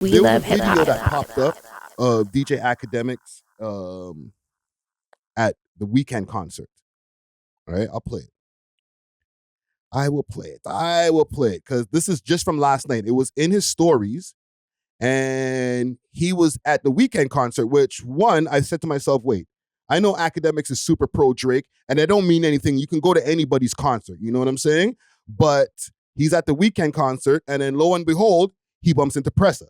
We There was a love hip video hop. that popped up of DJ Academics at the Weeknd concert. All right, I'll play it. I will play it because this is just from last night. It was in his stories, and he was at the Weeknd concert. Which one? I said to myself, wait. I know Academics is super pro Drake, and I don't mean anything. You can go to anybody's concert. You know what I'm saying? But he's at the Weeknd concert, and then lo and behold, he bumps into Pressa.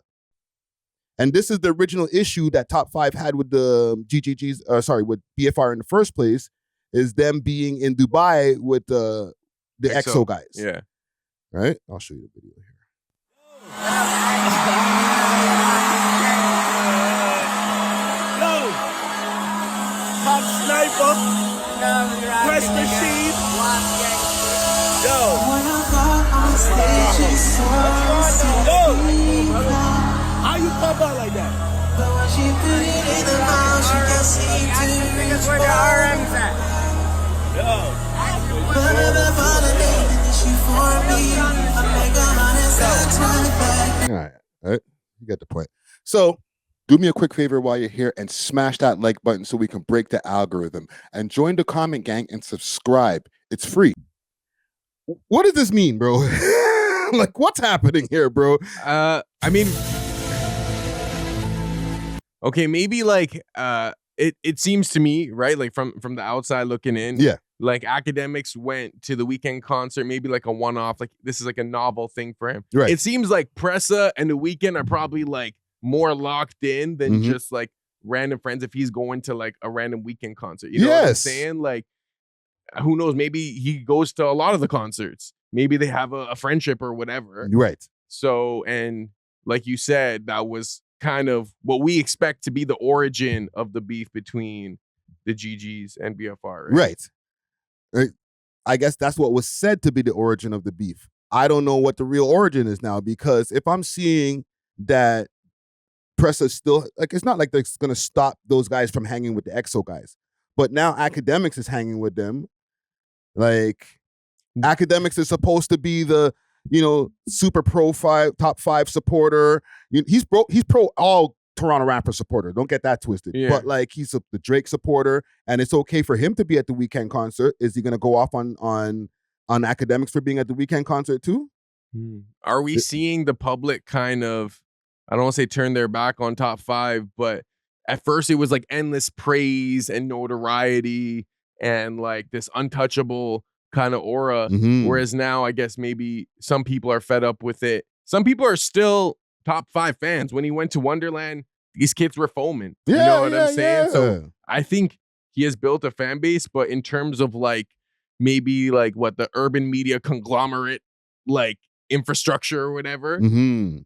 And this is the original issue that Top 5 had with the with BFR in the first place, is them being in Dubai with the EXO guys. Yeah. Right? I'll show you the video here. Yo! Hot sniper! Press machine! Yo! Yo! How you pop out like that? That's where the RM's at. All right. You get the point. So, do me a quick favor while you're here and smash that like button so we can break the algorithm. And join the comment gang and subscribe. It's free. What does this mean, bro? Like, what's happening here, bro? I mean, okay, maybe like it seems to me, right? Like from the outside looking in, yeah. Like Academics went to the Weeknd concert, maybe like a one-off. Like this is like a novel thing for him. Right. It seems like Pressa and the Weeknd are probably like more locked in than just like random friends if he's going to like a random Weeknd concert. You know what I'm saying? Like, who knows? Maybe he goes to a lot of the concerts. Maybe they have a friendship or whatever. Right. So, and like you said, that was kind of what we expect to be the origin of the beef between the GGs and BFR. Right. I guess that's what was said to be the origin of the beef. I don't know what the real origin is now, because if I'm seeing that Pressa still, like, it's not like it's going to stop those guys from hanging with the EXO guys. But now Academics is hanging with them. Like, Academics is supposed to be the, super top 5 supporter. He's pro all Toronto rapper supporter. Don't get that twisted. Yeah. But like, he's the Drake supporter, and it's okay for him to be at the Weeknd concert. Is he going to go off on Academics for being at the Weeknd concert too? Are we seeing the public kind of, I don't want to say turn their back on Top 5, but at first it was like endless praise and notoriety and like this untouchable kind of aura. Whereas now I guess maybe some people are fed up with it. Some people are still Top 5 fans. When he went to Wonderland, these kids were foaming. Yeah, you know what I'm saying? Yeah. So I think he has built a fan base, but in terms of like maybe like what the urban media conglomerate like infrastructure or whatever,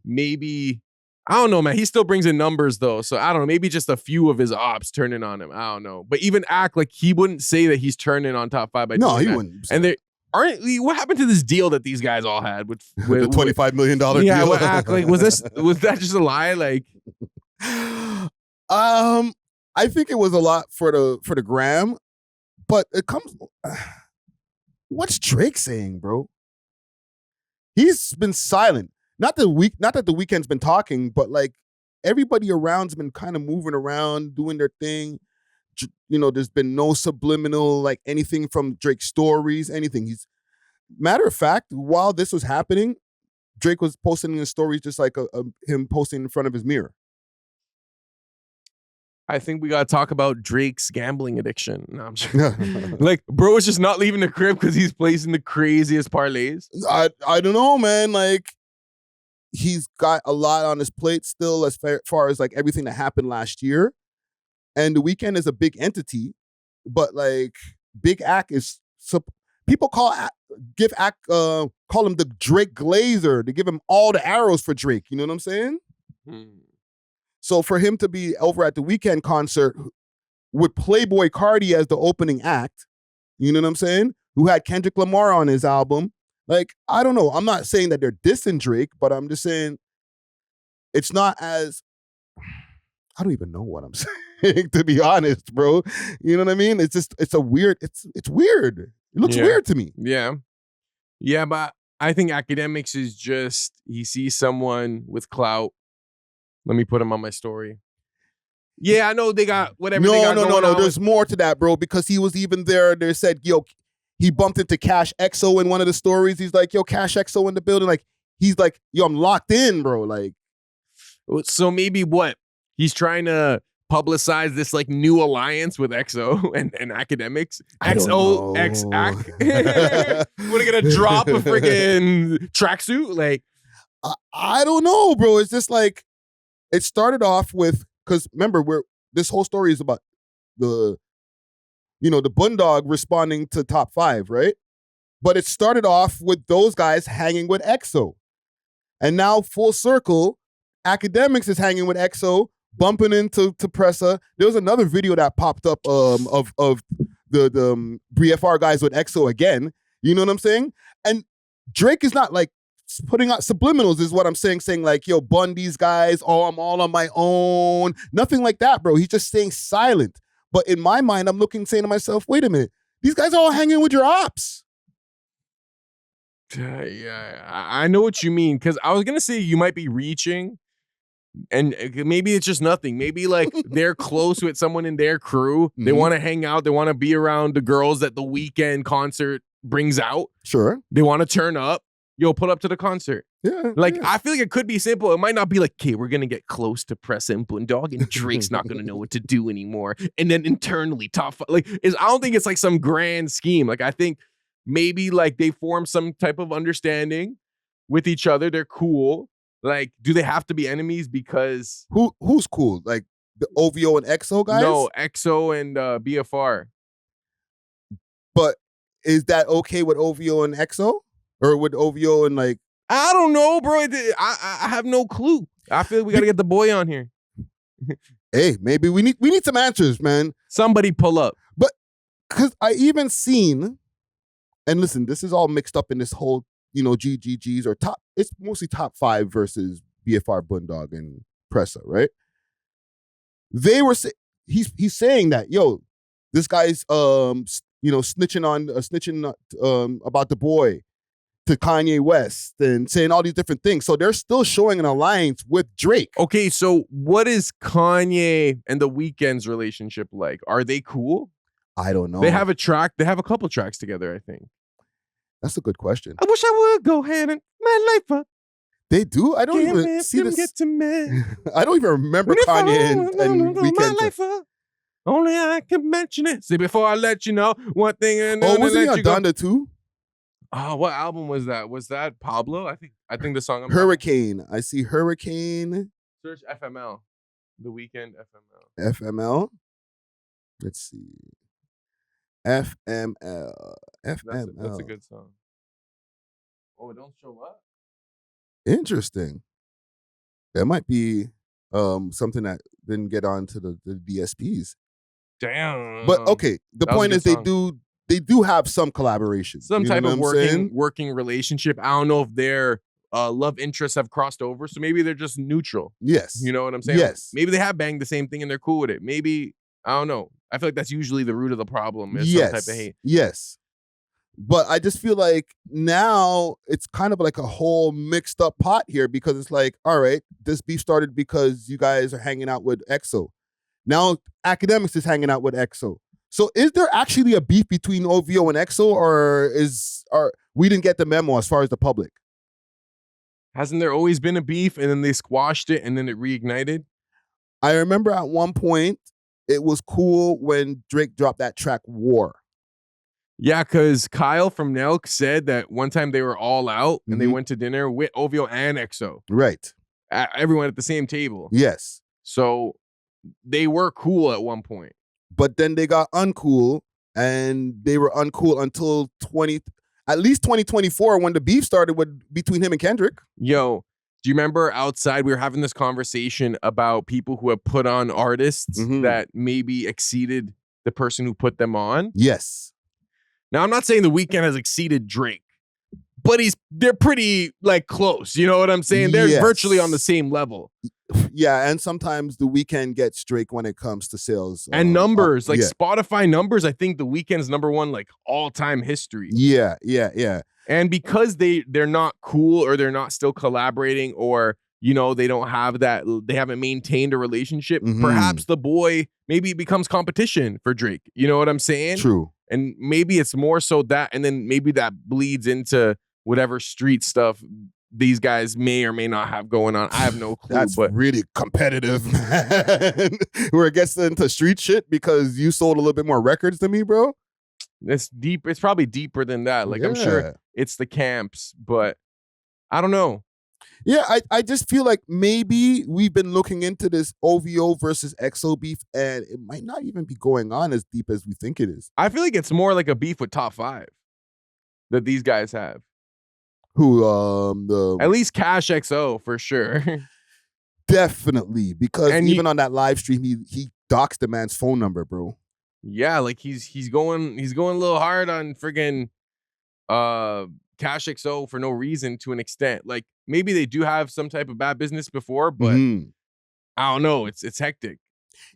maybe, I don't know, man. He still brings in numbers though. So I don't know, maybe just a few of his ops turning on him. I don't know. But even Act, like, he wouldn't say that he's turning on Top 5 by No, doing he that. wouldn't. And they aren't, what happened to this deal that these guys all had with the $25 million deal? Yeah, what Act, like, was that just a lie? Like, I think it was a lot for the gram, but it comes. What's Drake saying, bro? He's been silent. Not that the Weeknd's been talking, but like, everybody around's been kind of moving around, doing their thing. There's been no subliminal, like, anything from Drake's stories, anything. Matter of fact, while this was happening, Drake was posting in his stories just like him posting in front of his mirror. I think we gotta talk about Drake's gambling addiction. No, I'm sure. Like, bro is just not leaving the crib because he's placing the craziest parlays. I don't know, man. Like, he's got a lot on his plate still, as far as like everything that happened last year. And the Weeknd is a big entity, but like, Big Act is people call him the Drake Glazer. They give him all the arrows for Drake. You know what I'm saying? So for him to be over at the Weeknd concert with Playboy Cardi as the opening act, you know what I'm saying? Who had Kendrick Lamar on his album. Like, I don't know. I'm not saying that they're dissing Drake, but I'm just saying it's not as, I don't even know what I'm saying, to be honest, bro. You know what I mean? It's weird. It's weird. It looks weird to me. Yeah. Yeah, but I think Academics is just, he sees someone with clout Let me put him on my story. Yeah, I know they got whatever they got going No. on There's with- more to that, bro, because he was even there. They said, yo, he bumped into Cash XO in one of the stories. He's like, yo, Cash XO in the building. Like, he's like, yo, I'm locked in, bro. Like, So maybe what? He's trying to publicize this like new alliance with XO and Academics. I don't XO know. X Ac. We're gonna drop a freaking tracksuit. Like, I don't know, bro. It's just like, it started off with, because remember, this whole story is about the Bundog responding to top 5, right? But it started off with those guys hanging with EXO. And now full circle, Academics is hanging with EXO, bumping into Pressa. There was another video that popped up of the BFR guys with EXO again. You know what I'm saying? And Drake is not like putting out subliminals is what I'm saying like, yo, bun these guys, I'm all on my own. Nothing like that, bro. He's just staying silent. But in my mind, I'm saying to myself, wait a minute, these guys are all hanging with your ops. yeah, I know what you mean. Because I was gonna say you might be reaching, and maybe it's just nothing. Maybe like they're close with someone in their crew. They want to hang out. They want to be around the girls that the Weeknd concert brings out. Sure. They want to turn up. Yo, pull up to the concert. Yeah. Like, I feel like it could be simple. It might not be like, okay, we're going to get close to Pressa and Bundog and Drake's not going to know what to do anymore. And then internally, top 5. Like, I don't think it's like some grand scheme. Like, I think maybe like they form some type of understanding with each other. They're cool. Like, do they have to be enemies because... Who's cool? Like, the OVO and EXO guys? No, EXO and BFR. But is that okay with OVO and EXO? Or with OVO and like... I don't know, bro. I have no clue. I feel like we got to get the boy on here. Hey, maybe we need some answers, man. Somebody pull up. But because I even seen, and listen, this is all mixed up in this whole, GGGs or top. It's mostly top 5 versus BFR, Bundog, and Pressa, right? They were he's saying that, yo, this guy's snitching about the boy to Kanye West and saying all these different things. So they're still showing an alliance with Drake. Okay, so what is Kanye and the Weeknd's relationship like? Are they cool? I don't know. They have a track. They have a couple tracks together, I think. That's a good question. I wish I would go ahead and my life up. They do? I don't even see this. Get to me. I don't even remember Kanye and my Weeknd. life up. Only I can mention it. See, before I let you know one thing and Oh, wasn't he let on you go. Donda too? Oh, what album was that? Was that Pablo? I think the song. Hurricane. I see Hurricane. Search FML. The Weeknd FML. FML. Let's see. FML. FML. That's a good song. Oh, it don't show up? Interesting. That might be something that didn't get onto the DSPs. Damn. But okay, the That was point a is good they do have some collaboration. Some You know type what of I'm saying? working relationship. I don't know if their love interests have crossed over, so maybe they're just neutral. Yes. You know what I'm saying? Yes. Maybe they have banged the same thing and they're cool with it. Maybe, I don't know. I feel like that's usually the root of the problem is some type of hate. Yes. But I just feel like now it's kind of like a whole mixed up pot here because it's like, all right, this beef started because you guys are hanging out with EXO. Now Academics is hanging out with EXO. So is there actually a beef between OVO and EXO or we didn't get the memo as far as the public? Hasn't there always been a beef and then they squashed it and then it reignited? I remember at one point it was cool when Drake dropped that track War. Yeah, because Kyle from Nelk said that one time they were all out and they Mhm. went to dinner with OVO and EXO. Right. Everyone at the same table. Yes. So they were cool at one point. But then they got uncool and they were uncool until at least 2024 when the beef started between him and Kendrick. Yo, do you remember outside we were having this conversation about people who have put on artists Mhm. that maybe exceeded the person who put them on? Yes. Now, I'm not saying The Weeknd has exceeded Drake, but they're pretty like close. You know what I'm saying? They're Yes. virtually on the same level. Yeah, and sometimes the Weeknd gets Drake when it comes to sales. And numbers, like yeah. Spotify numbers, I think The Weeknd's #1 like all-time history. Yeah. And because they're not cool or they're not still collaborating or you know, they don't have that, they haven't maintained a relationship. Mhm. Perhaps the boy maybe becomes competition for Drake. You know what I'm saying? True. And maybe it's more so that, and then maybe that bleeds into whatever street stuff these guys may or may not have going on. I have no clue. That's but really competitive, man. Where it gets into street shit because you sold a little bit more records than me, bro. it's deep. It's probably deeper than that. Like, I'm Yeah. sure it's the camps, but I don't know. Yeah, I just feel like maybe we've been looking into this OVO versus XO beef, and it might not even be going on as deep as we think it is. I feel like it's more like a beef with top 5 that these guys have. Who At least Cash XO for sure. definitely, because And even on that live stream, he doxed the man's phone number, bro. Yeah, like he's going a little hard on friggin' Cash XO for no reason to an extent. Like, maybe they do have some type of bad business before, but Mhm. I don't know. It's hectic.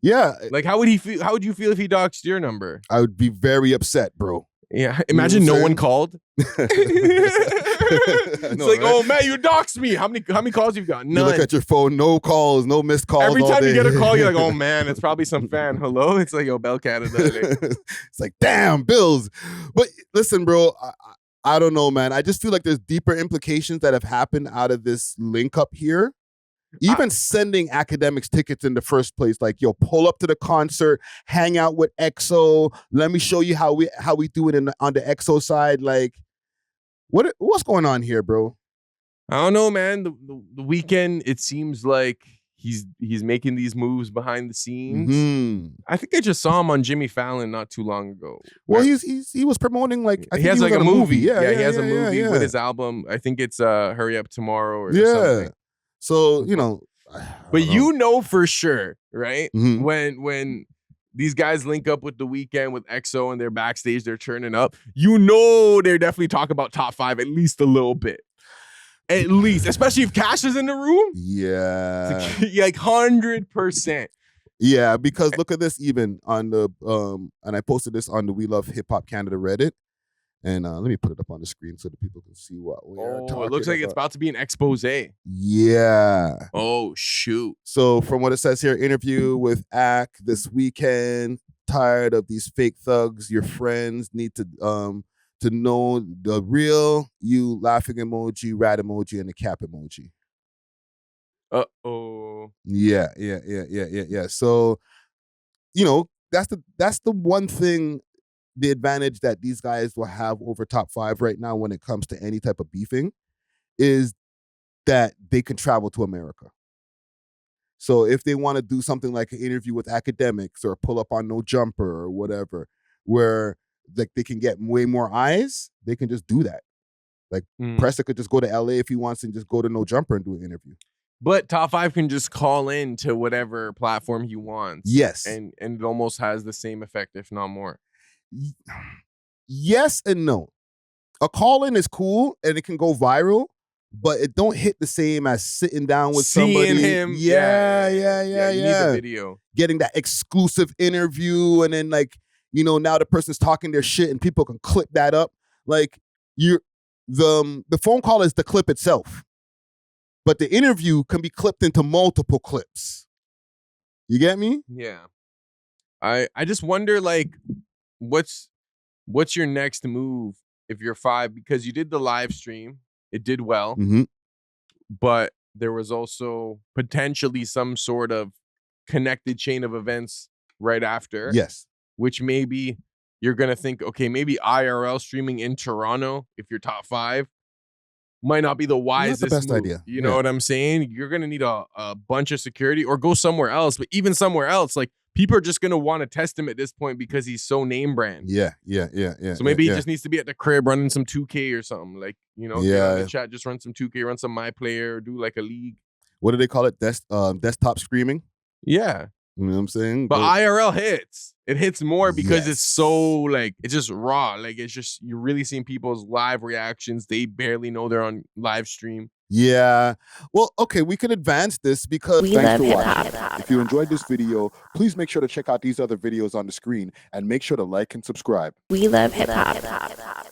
Yeah, Like, how would he feel? How would you feel if he doxed your number? I would be very upset, bro. Yeah, imagine what I'm no one saying? called. It's know, like, right? oh man, you doxed me. How many calls you've got? You None. look at your phone, no calls, no missed calls. Every all time you day. get a call, you're like, oh man, it's probably some fan. Hello, it's like, yo, Bell Canada. It's like, damn, bills. But listen, bro, I don't know, man. I just feel like there's deeper implications that have happened out of this link up here. Even sending Akademiks tickets in the first place, like, yo, pull up to the concert, hang out with XO. Let me show you how we do it on the XO side. Like, what's going on here, bro? I don't know, man. The Weeknd, it seems like he's making these moves behind the scenes. Mhm. I think I just saw him on Jimmy Fallon not too long ago. Well, he was promoting, like, I he think has was like on a movie. Yeah, he has a movie yeah. with his album. I think it's Hurry Up Tomorrow or Yeah. something. So, you know. But you know for sure, right? Mhm. When these guys link up with The Weeknd with XO and they're backstage, they're turning up. You know they're definitely talking about top 5 at least a little bit. At least, especially if Cash is in the room. Yeah. Like 100%. Yeah, because look at this, even on the and I posted this on the We Love Hip Hop Canada Reddit. And let me put it up on the screen so that people can see what we are talking about. It looks like it's about to be an expose. Yeah. Oh, shoot. So from what it says here, interview with Ak this weekend. Tired of these fake thugs. Your friends need to know the real you. Laughing emoji, rat emoji, and the cap emoji. Uh-oh. Yeah. So, you know, that's the one thing, the advantage that these guys will have over top 5 right now when it comes to any type of beefing is that they can travel to America. So if they want to do something like an interview with Akademiks or pull up on No Jumper or whatever, where like they can get way more eyes, they can just do that. Like Pressa could just go to LA if he wants and just go to No Jumper and do an interview. But top 5 can just call in to whatever platform he wants. Yes. And it almost has the same effect, if not more. Yes and no. A call-in is cool and it can go viral, but it don't hit the same as sitting down with somebody. Seeing him. Yeah. You need the video. Getting that exclusive interview, and then, like, you know, now the person's talking their shit and people can clip that up. Like, the phone call is the clip itself, but the interview can be clipped into multiple clips. You get me? Yeah. I just wonder, like, what's your next move if you're 5? Because you did the live stream, it did well, but there was also potentially some sort of connected chain of events right after. Yes. Which maybe you're gonna think, okay, maybe IRL streaming in Toronto, if you're top 5, might not be the wisest best move. idea. You know what I'm saying? You're gonna need a bunch of security or go somewhere else. But even somewhere else, like, people are just gonna want to test him at this point because he's so name brand. Yeah. So maybe he just needs to be at the crib running some 2K or something. Like, you know, get on the chat, just run some 2K, run some My Player, or do like a league. What do they call it? Desktop screaming? Yeah. You know what I'm saying? But IRL hits. It hits more because it's so, like, it's just raw. Like, it's just, you're really seeing people's live reactions. They barely know they're on live stream. Yeah. Well, okay, we can advance this because Thanks for watching. If you enjoyed this video, please make sure to check out these other videos on the screen and make sure to like and subscribe. We love hip hop.